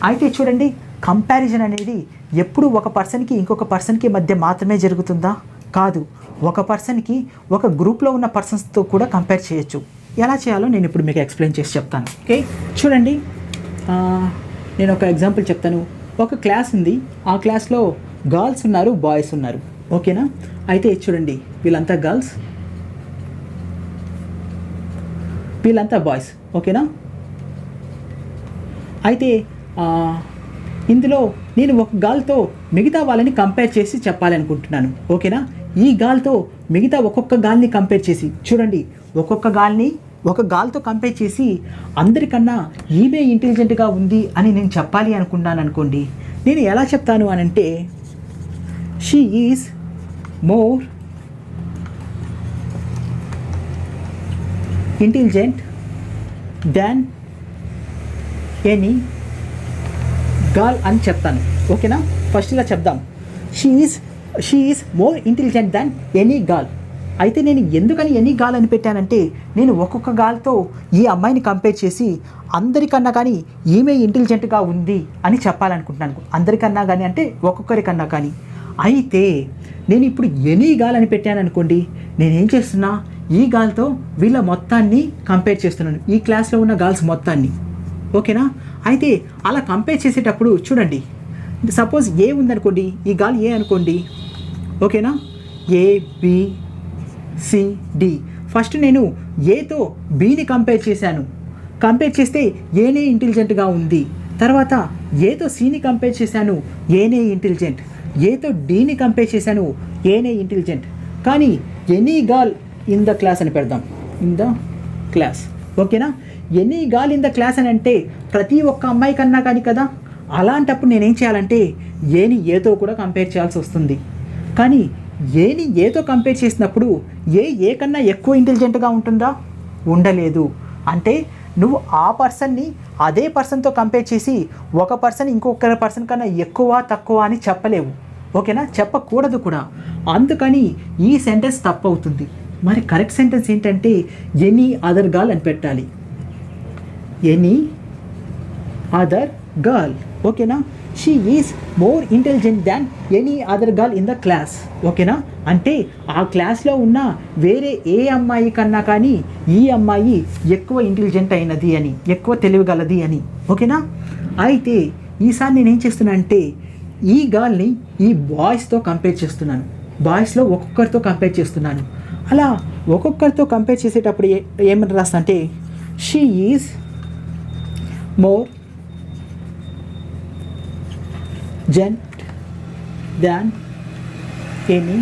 అయితే చూడండి, కంపారిజన్ అనేది ఎప్పుడు ఒక పర్సన్కి ఇంకొక పర్సన్కి మధ్య మాత్రమే జరుగుతుందా? కాదు, ఒక పర్సన్కి ఒక గ్రూప్లో ఉన్న పర్సన్స్తో కూడా కంపేర్ చేయొచ్చు. ఎలా చేయాలో నేను ఇప్పుడు మీకు ఎక్స్ప్లెయిన్ చేసి చెప్తాను. ఓకే, చూడండి, నేను ఒక ఎగ్జాంపుల్ చెప్తాను. ఒక క్లాస్ ఉంది, ఆ క్లాస్లో గర్ల్స్ ఉన్నారు, బాయ్స్ ఉన్నారు. ఓకేనా? అయితే చూడండి, వీళ్ళంతా గర్ల్స్, వీళ్ళంతా బాయ్స్. ఓకేనా? అయితే ఇందులో నేను ఒక గర్ల్తో మిగతా వాళ్ళని కంపేర్ చేసి చెప్పాలనుకుంటున్నాను. ఓకేనా? ఈ గర్ల్తో మిగతా ఒక్కొక్క గర్ల్ని కంపేర్ చేసి చూడండి, ఒక్కొక్క గర్ల్ని ఒక గర్ల్తో కంపేర్ చేసి అందరికన్నా ఈమె ఇంటెలిజెంట్గా ఉంది అని నేను చెప్పాలి అనుకున్నాను అనుకోండి. నేను ఎలా చెప్తాను అని అంటే, she is more intelligent than any girl అని చెప్తాను. ఓకేనా? ఫస్ట్ ఇలా చెప్దాం, she is more intelligent than any girl. అయితే నేను ఎందుకని ఎనీ గర్ల్ అని పెట్టానంటే, నేను ఒక్కొక్క గర్ల్తో ఈ అమ్మాయిని కంపేర్ చేసి అందరికన్నా కానీ ఈమె ఇంటెలిజెంట్గా ఉంది అని చెప్పాలనుకుంటున్నాను. అందరికన్నా కానీ అంటే ఒక్కొక్కరికన్నా కానీ. అయితే నేను ఇప్పుడు ఎనీ గర్ల్ అని పెట్టాను అనుకోండి, నేనేం చేస్తున్నా, ఈ గర్ల్తో వీళ్ళ మొత్తాన్ని కంపేర్ చేస్తున్నాను, ఈ క్లాస్లో ఉన్న గర్ల్స్ మొత్తాన్ని. ఓకేనా? అయితే అలా కంపేర్ చేసేటప్పుడు చూడండి, సపోజ్ ఏ ఉందనుకోండి, ఈ గర్ల్ ఏ అనుకోండి. ఓకేనా? ఏ, బి, సి, డి. ఫస్ట్ నేను ఏతో బిని కంపేర్ చేశాను. కంపేర్ చేస్తే ఏనే ఇంటెలిజెంట్గా ఉంది. తర్వాత ఏతో సిని కంపేర్ చేశాను, ఏనే ఇంటెలిజెంట్. ఏతో డిని కంపేర్ చేశాను, ఏనే ఇంటెలిజెంట్. కానీ any girl in the class అని పెడదాం, ఇన్ ద క్లాస్. ఓకేనా? Any girl in the class అని అంటే ప్రతి ఒక్క అమ్మాయి కన్నా కానీ కదా. అలాంటప్పుడు నేనేం చేయాలంటే ఏని ఏతో కూడా కంపేర్ చేయాల్సి వస్తుంది. కానీ ఏని ఏతో కంపేర్ చేసినప్పుడు ఏ కన్నా ఎక్కువ ఇంటెలిజెంట్గా ఉంటుందా? ఉండలేదు. అంటే నువ్వు ఆ పర్సన్ని అదే పర్సన్తో కంపేర్ చేసి ఒక పర్సన్ ఇంకొక పర్సన్ కన్నా ఎక్కువ తక్కువ అని చెప్పలేవు. ఓకేనా? చెప్పకూడదు కూడా. అందుకని ఈ సెంటెన్స్ తప్పు అవుతుంది. మరి కరెక్ట్ సెంటెన్స్ ఏంటంటే ఎనీ అదర్ గర్ల్ అని పెట్టాలి. Any other girl. ఓకేనా? She is more intelligent than any other girl in the class. ఓకేనా? అంటే ఆ క్లాస్లో ఉన్న వేరే ఏ అమ్మాయి కన్నా కానీ ఈ అమ్మాయి ఎక్కువ ఇంటెలిజెంట్ అయినది అని, ఎక్కువ తెలివిగలది అని. ఓకేనా? అయితే ఈసారి నేనేం చేస్తున్నా అంటే ఈ గర్ల్ని ఈ బాయ్స్తో కంపేర్ చేస్తున్నాను. బాయ్స్లో ఒక్కొక్కరితో కంపేర్ చేస్తున్నాను. అలా ఒక్కొక్కరితో కంపేర్ చేసేటప్పుడు ఏమని రాస్తా అంటే, she is more gent than any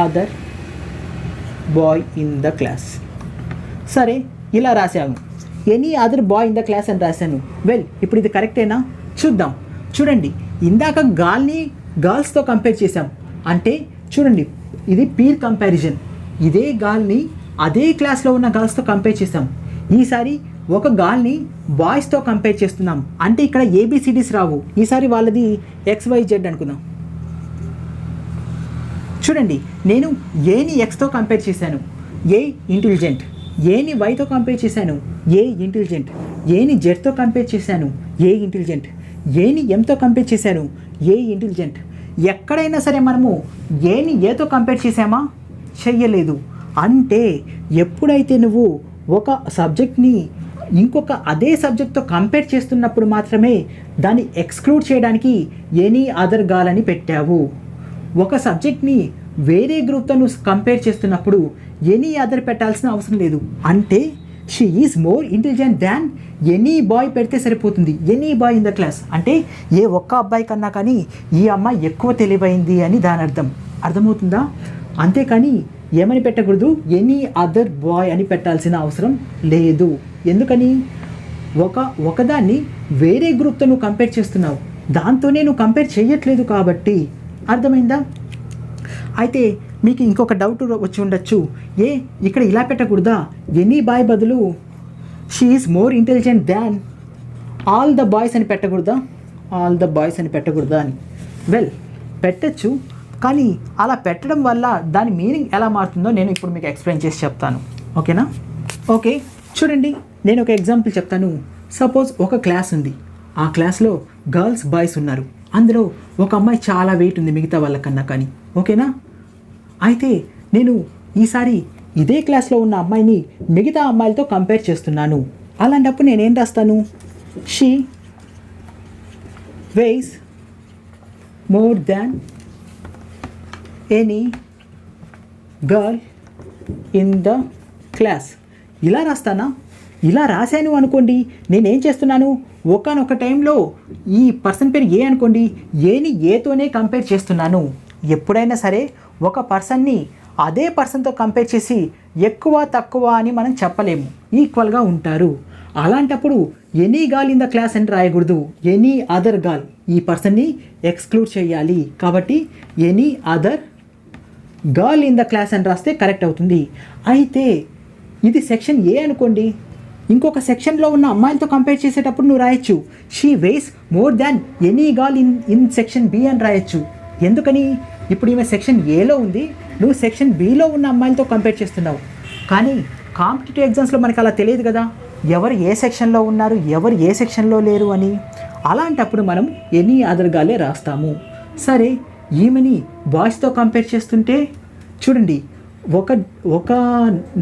other boy in the class. సరే, ఇలా రాశాను, any other boy in the class అని రాశాను. వెల్, ఇప్పుడు ఇది కరెక్టేనా? చూద్దాం. చూడండి, ఇందాక గర్ల్స్తో కంపేర్ చేశాం. అంటే చూడండి, ఇది పీర్ కంపారిజన్. ఇదే గర్ల్ని అదే క్లాస్లో ఉన్న గర్ల్స్తో కంపేర్ చేసాం. ఈసారి ఒక గర్ల్ని బాయ్స్తో కంపేర్ చేస్తున్నాం. అంటే ఇక్కడ ఏబిసిడీస్ రావు. ఈసారి వాళ్ళది XYZ అనుకుందాం. చూడండి, నేను ఏని ఎక్స్తో కంపేర్ చేశాను, ఏ ఇంటెలిజెంట్. ఏని వైతో కంపేర్ చేశాను, ఏ ఇంటెలిజెంట్. ఏని జెడ్తో కంపేర్ చేశాను, ఏ ఇంటెలిజెంట్. ఏని ఎంతో కంపేర్ చేశాను, ఏ ఇంటెలిజెంట్. ఎక్కడైనా సరే మనము ఏని ఏతో కంపేర్ చేసామా? చెయ్యలేదు. అంటే ఎప్పుడైతే నువ్వు ఒక సబ్జెక్ట్ని ఇంకొక అదే సబ్జెక్ట్తో కంపేర్ చేస్తున్నప్పుడు మాత్రమే దాన్ని ఎక్స్క్లూడ్ చేయడానికి ఎనీ అదర్ గర్ల్ అని పెట్టావు. ఒక సబ్జెక్ట్ని వేరే గ్రూప్తో నువ్వు కంపేర్ చేస్తున్నప్పుడు ఎనీ అదర్ పెట్టాల్సిన అవసరం లేదు. అంటే she is more intelligent than any bye పెడితే సరిపోతుంది. Any bye in the class అంటే ఏ ఒక్క అబ్బాయి కన్నా కానీ ఈ అమ్మాయి ఎక్కువ తెలివైంది అని దాని అర్థం. అర్థమవుతుందా? అంతేకాని ఏమని పెట్టకూడదు, ఎనీ అదర్ బాయ్ అని పెట్టాల్సిన అవసరం లేదు. ఎందుకని? ఒకదాన్ని వేరే గ్రూప్తో నువ్వు కంపేర్ చేస్తున్నావు, దాంతోనే నువ్వు కంపేర్ చేయట్లేదు కాబట్టి. అర్థమైందా? అయితే మీకు ఇంకొక డౌట్ వచ్చి ఉండొచ్చు, ఇక్కడ ఇలా పెట్టకూడదా? ఎనీ బాయ్ బదులు she is more intelligent than all the boys అని పెట్టకూడదా? ఆల్ ద బాయ్స్ అని పెట్టకూడదా అని. వెల్, పెట్టచ్చు. కానీ అలా పెట్టడం వల్ల దాని మీనింగ్ ఎలా మారుతుందో నేను ఇప్పుడు మీకు ఎక్స్ప్లెయిన్ చేసి చెప్తాను. ఓకేనా? ఓకే, చూడండి, నేను ఒక ఎగ్జాంపుల్ చెప్తాను. సపోజ్ ఒక క్లాస్ ఉంది. ఆ క్లాస్లో గర్ల్స్ బాయ్స్ ఉన్నారు. అందులో ఒక అమ్మాయి చాలా వెయిట్ ఉంది మిగతా వాళ్ళకన్నా కానీ, ఓకేనా? అయితే నేను ఈసారి ఇదే క్లాస్లో ఉన్న అమ్మాయిని మిగతా అమ్మాయిలతో కంపేర్ చేస్తున్నాను. అలాంటప్పుడు నేనేం రాస్తాను? She weighs more than any girl in the class. ఇలా రాస్తానా? ఇలా రాశాను అనుకోండి, నేనేం చేస్తున్నాను, ఒకనొక టైంలో ఈ పర్సన్ పేరు ఏ అనుకోండి, ఏని ఏతోనే కంపేర్ చేస్తున్నాను. ఎప్పుడైనా సరే ఒక పర్సన్ని అదే పర్సన్తో కంపేర్ చేసి ఎక్కువ తక్కువ అని మనం చెప్పలేము, ఈక్వల్గా ఉంటారు. అలాంటప్పుడు any girl in the class అని రాయకూడదు, ఎనీ అదర్ గర్ల్. ఈ పర్సన్ని ఎక్స్క్లూడ్ చేయాలి. కాబట్టి any other girl in the class అని రాస్తే కరెక్ట్ అవుతుంది. అయితే ఇది సెక్షన్ ఏ అనుకోండి, ఇంకొక సెక్షన్లో ఉన్న అమ్మాయిలతో కంపేర్ చేసేటప్పుడు నువ్వు రాయొచ్చు she weighs more than any girl in section B అని రాయొచ్చు. ఎందుకని? ఇప్పుడు ఈమె సెక్షన్ ఏలో ఉంది, నువ్వు సెక్షన్ బిలో ఉన్న అమ్మాయిలతో కంపేర్ చేస్తున్నావు. కానీ కాంపిటేటివ్ ఎగ్జామ్స్లో మనకు అలా తెలియదు కదా, ఎవరు ఏ సెక్షన్లో ఉన్నారు, ఎవరు ఏ సెక్షన్లో లేరు అని. అలాంటప్పుడు మనం ఎనీ అదర్ గాలే రాస్తాము. సరే, ఈమెని బాయ్స్తో కంపేర్ చేస్తుంటే చూడండి, ఒక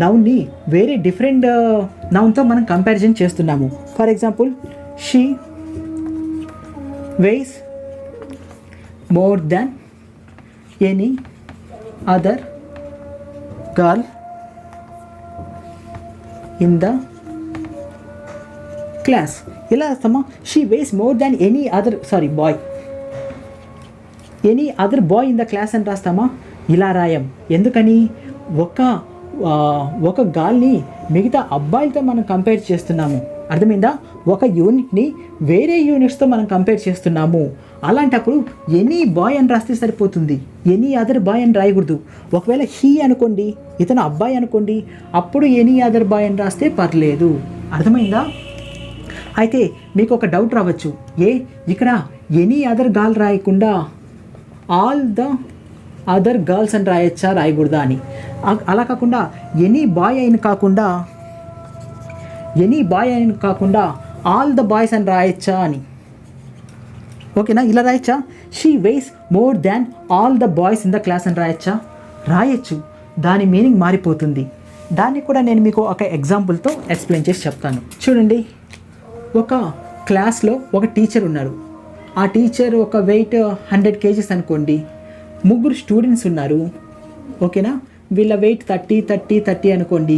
నౌన్ని వేరే డిఫరెంట్ నౌన్తో మనం కంపారిజన్ చేస్తున్నాము. For example, she weighs more than any other girl in the class. ఇలా రాస్తామా? She weighs more than any other boy in the class అని రాస్తామా? ఇలా రాయం. ఎందుకని? ఒక గాల్ని మిగతా అబ్బాయిలతో మనం కంపేర్ చేస్తున్నాము. అర్థమైందా? ఒక యూనిట్ని వేరే యూనిట్స్తో మనం కంపేర్ చేస్తున్నాము. అలాంటప్పుడు ఎనీ బాయ్ అని రాస్తే సరిపోతుంది, ఎనీ అదర్ బాయ్ అని రాయకూడదు. ఒకవేళ హీ అనుకోండి, ఇతను అబ్బాయి అనుకోండి, అప్పుడు ఎనీ అదర్ బాయ్ అని రాస్తే పర్లేదు. అర్థమైందా? అయితే మీకు ఒక డౌట్ రావచ్చు, ఇక్కడ ఎనీ అదర్ గర్ల్ రాయకుండా ఆల్ ద అదర్ గర్ల్స్ అని రాయొచ్చా, రాయకూడదా అని. అలా కాకుండా ఎనీ బాయ్ అయిన కాకుండా ఆల్ ద బాయ్స్ అని రాయొచ్చా అని. ఓకేనా? ఇలా రాయొచ్చా? She weighs more than all the boys in the class అని రాయొచ్చా? రాయొచ్చు. దాని మీనింగ్ మారిపోతుంది. దాన్ని కూడా నేను మీకు ఒక ఎగ్జాంపుల్తో ఎక్స్ప్లెయిన్ చేసి చెప్తాను. చూడండి, ఒక క్లాస్లో ఒక టీచర్ ఉన్నారు. ఆ టీచర్ ఒక వెయిట్ 100 kgs అనుకోండి. 3 స్టూడెంట్స్ ఉన్నారు. ఓకేనా? వీళ్ళ వెయిట్ 30 అనుకోండి.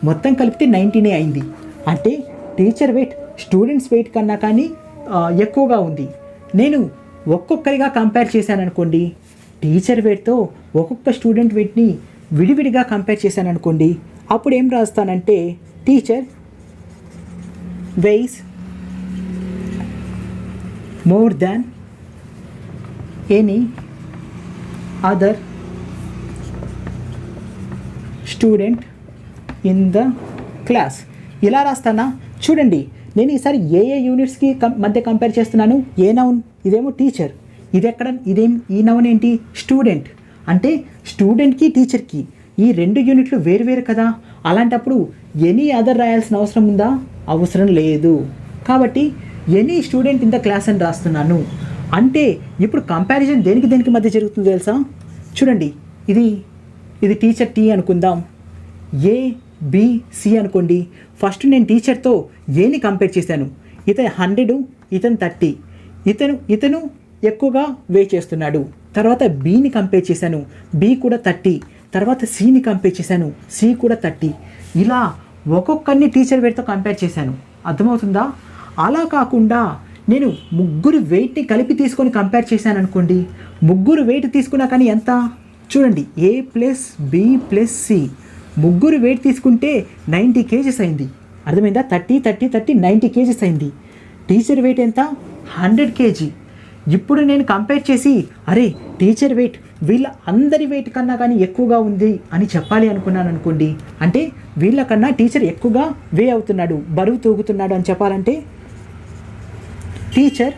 మొత్తం కలిపితే 90 అయింది. అంటే టీచర్ వెయిట్ స్టూడెంట్స్ వెయిట్ కన్నా కానీ ఎక్కువగా ఉంది. నేను ఒక్కొక్కరిగా కంపేర్ చేశాను అనుకోండి, టీచర్ వెయిట్తో ఒక్కొక్క స్టూడెంట్ వెయిట్ని విడివిడిగా కంపేర్ చేశాను అనుకోండి, అప్పుడు ఏం రాస్తానంటే teacher weighs more than any other student in the class. ఇలా రాస్తానా? చూడండి, నేను ఈసారి ఏ యూనిట్స్కి మధ్య కంపేర్ చేస్తున్నాను. A noun? ఇదేమో టీచర్. ఈ నౌన్ ఏంటి? స్టూడెంట్. అంటే స్టూడెంట్కి టీచర్కి ఈ 2 యూనిట్లు వేరు కదా. అలాంటప్పుడు ఎనీ అదర్ రాయాల్సిన అవసరం ఉందా? అవసరం లేదు. కాబట్టి any student in the class అని రాస్తున్నాను. అంటే ఇప్పుడు కంపారిజన్ దేనికి మధ్య జరుగుతుందో తెలుసా? చూడండి, ఇది టీచర్ టీ అనుకుందాం, ఏ బి సి అనుకోండి. ఫస్ట్ నేను టీచర్తో ఏని కంపేర్ చేశాను. ఇతను 100, ఇతను 30. ఇతను ఎక్కువగా వెయిట్ చేస్తున్నాడు. తర్వాత బిని కంపేర్ చేశాను, బి కూడా 30. తర్వాత సిని కంపేర్ చేశాను, సి కూడా 30. ఇలా ఒక్కొక్కరిని టీచర్ వెయిట్తో కంపేర్ చేశాను. అర్థమవుతుందా? అలా కాకుండా నేను 3 వెయిట్ని కలిపి తీసుకొని కంపేర్ చేశాను అనుకోండి. 3 వెయిట్ తీసుకున్నా కానీ ఎంత? చూడండి, A plus B plus C 3 weight తీసుకుంటే 90 kgs అయింది. అర్థమైందా? 30 90 kgs అయింది. టీచర్ వెయిట్ ఎంత? 100 kg. ఇప్పుడు నేను కంపేర్ చేసి అరే టీచర్ వెయిట్ వీళ్ళ అందరి వెయిట్ కన్నా కానీ ఎక్కువగా ఉంది అని చెప్పాలి అనుకున్నాను అనుకోండి. అంటే వీళ్ళకన్నా టీచర్ ఎక్కువగా వే అవుతున్నాడు, బరువు తూగుతున్నాడు అని చెప్పాలంటే teacher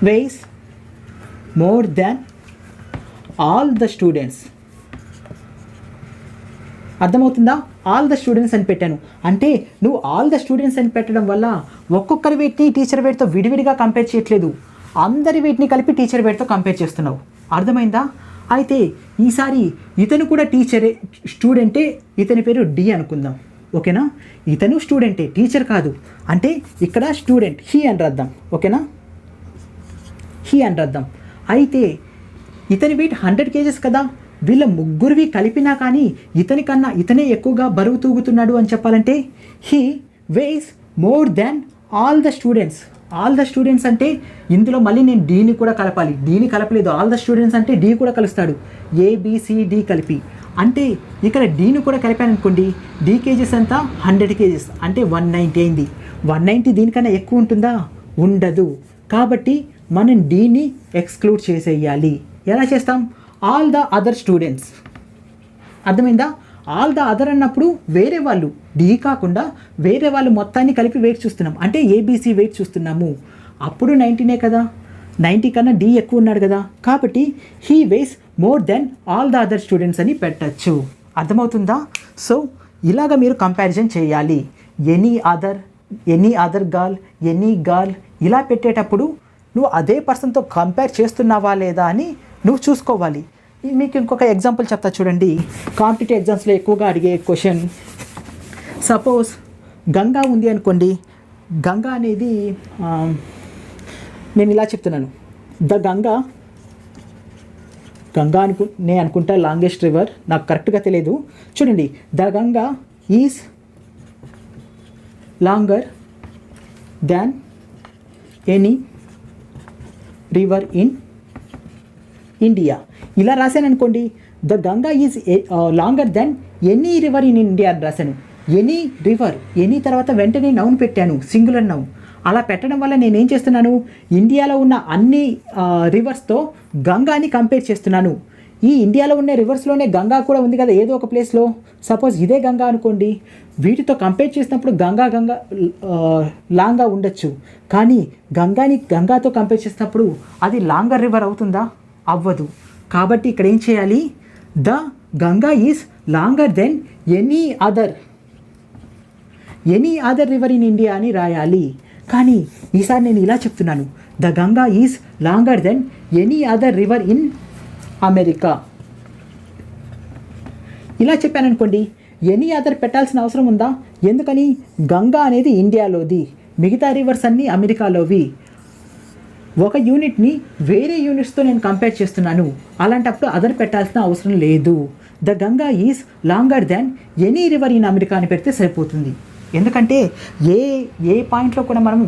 weighs more than all the students. అర్థమవుతుందా? ఆల్ ద స్టూడెంట్స్ అని పెట్టాను. అంటే నువ్వు ఆల్ ద స్టూడెంట్స్ అని పెట్టడం వల్ల ఒక్కొక్కరి వెయిట్ని టీచర్ వెయిట్తో విడివిడిగా కంపేర్ చేయట్లేదు, అందరి వెయిట్ని కలిపి టీచర్ వెయిట్తో కంపేర్ చేస్తున్నావు. అర్థమైందా? అయితే ఈసారి ఇతను కూడా టీచరే, స్టూడెంటే, ఇతని పేరు డి అనుకుందాం. ఓకేనా? ఇతను స్టూడెంటే, టీచర్ కాదు. అంటే ఇక్కడ స్టూడెంట్ హీ అని రాద్దాం. ఓకేనా? హీ అని రాద్దాం. అయితే ఇతని వెయిట్ 100 kgs కదా. వీళ్ళ ముగ్గురివి కలిపినా కానీ ఇతనే ఎక్కువగా బరువు తూగుతున్నాడు అని చెప్పాలంటే he weighs more than all the students. All the students అంటే ఇందులో మళ్ళీ నేను డీని కూడా కలపాలి. డీని కలపలేదు, ఆల్ ద స్టూడెంట్స్ అంటే డి కూడా కలుస్తాడు. ఏబిసిడి కలిపి అంటే ఇక్కడ డీని కూడా కలిపాను అనుకోండి. డి కేజెస్ అంతా 100 kgs అంటే 190 అయింది. 190 దీనికన్నా ఎక్కువ ఉంటుందా? ఉండదు. కాబట్టి మనం డీని ఎక్స్క్లూడ్ చేసేయాలి. ఎలా చేస్తాం? All the other students. అర్థమైందా? ఆల్ ద అదర్ అన్నప్పుడు వేరే వాళ్ళు, డి కాకుండా వేరే వాళ్ళు మొత్తాన్ని కలిపి వెయిట్ చూస్తున్నాం. అంటే ఏబీసీ వెయిట్ చూస్తున్నాము. అప్పుడు 90నే కదా, 90 కన్నా డి ఎక్కువ ఉన్నాడు కదా. కాబట్టి he weighs more than all the other students అని పెట్టచ్చు. అర్థమవుతుందా? సో ఇలాగ మీరు కంపారిజన్ చేయాలి. ఎనీ అదర్ గర్ల్ ఇలా పెట్టేటప్పుడు నువ్వు అదే పర్సన్తో కంపేర్ చేస్తున్నావా లేదా అని నువ్వు చూసుకోవాలి. మీకు ఇంకొక ఎగ్జాంపుల్ చెప్తా చూడండి. కాంపిటేటివ్ ఎగ్జామ్స్లో ఎక్కువగా అడిగే క్వశ్చన్, సపోజ్ గంగా ఉంది అనుకోండి. గంగా అనేది నేను ఇలా చెప్తున్నాను, ద గంగా నేను అనుకుంటా లాంగెస్ట్ రివర్, నాకు కరెక్ట్గా తెలియదు. చూడండి, the Ganga is longer than any river in India. ఇలా రాశాను అనుకోండి, the Ganga is longer than any river in India అని రాశాను. ఎనీ రివర్, ఎనీ తర్వాత వెంటనే నౌన్ పెట్టాను, సింగులర్ నౌన్. అలా పెట్టడం వల్ల నేనేం చేస్తున్నాను? ఇండియాలో ఉన్న అన్ని రివర్స్తో గంగాని కంపేర్ చేస్తున్నాను. ఈ ఇండియాలో ఉన్న రివర్స్లోనే గంగా కూడా ఉంది కదా ఏదో ఒక ప్లేస్లో. సపోజ్ ఇదే గంగా అనుకోండి, వీటితో కంపేర్ చేసినప్పుడు గంగా లాంగా ఉండొచ్చు. కానీ గంగాతో కంపేర్ చేసినప్పుడు అది లాంగర్ రివర్ అవుతుందా? అవ్వదు. కాబట్టి ఇక్కడ ఏం చేయాలి? The Ganga is longer than any other river in India అని రాయాలి. కానీ ఈసారి నేను ఇలా చెప్తున్నాను, the Ganga is longer than any other river in America. ఇలా చెప్పాను అనుకోండి, ఎనీ అదర్ పెట్టాల్సిన అవసరం ఉందా? ఎందుకని? గంగా అనేది ఇండియాలోది, మిగతా రివర్స్ అన్నీ అమెరికాలోవి. ఒక యూనిట్ని వేరే యూనిట్స్తో నేను కంపేర్ చేస్తున్నాను, అలాంటప్పుడు అదర్ పెట్టాల్సిన అవసరం లేదు. The Ganga is longer than any river in America అని పెడితే సరిపోతుంది. ఎందుకంటే ఏ పాయింట్లో కూడా మనము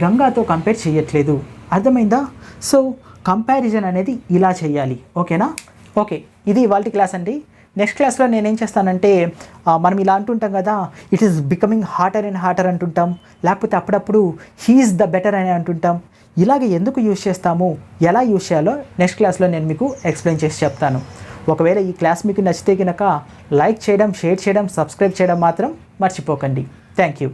గంగాతో కంపేర్ చేయట్లేదు. అర్థమైందా? సో కంపారిజన్ అనేది ఇలా చేయాలి. ఓకేనా? ఓకే, ఇది ఇవాల్టి క్లాస్ అండి. నెక్స్ట్ క్లాస్లో నేనేం చేస్తానంటే, మనం ఇలా అంటుంటాం కదా, ఇట్ ఈస్ బికమింగ్ హార్టర్ అండ్ హార్టర్ అంటుంటాం, లేకపోతే అప్పుడప్పుడు హీఈస్ ద బెటర్ అని అంటుంటాం. ఇలాగ ఎందుకు యూజ్ చేస్తాము, ఎలా యూజ్ చేయాలో నెక్స్ట్ క్లాస్లో నేను మీకు ఎక్స్ప్లెయిన్ చేసి చెప్తాను. ఒకవేళ ఈ క్లాస్ మీకు నచ్చితే కనుక లైక్ చేయడం, షేర్ చేయడం, సబ్స్క్రైబ్ చేయడం మాత్రం మర్చిపోకండి. Thank you.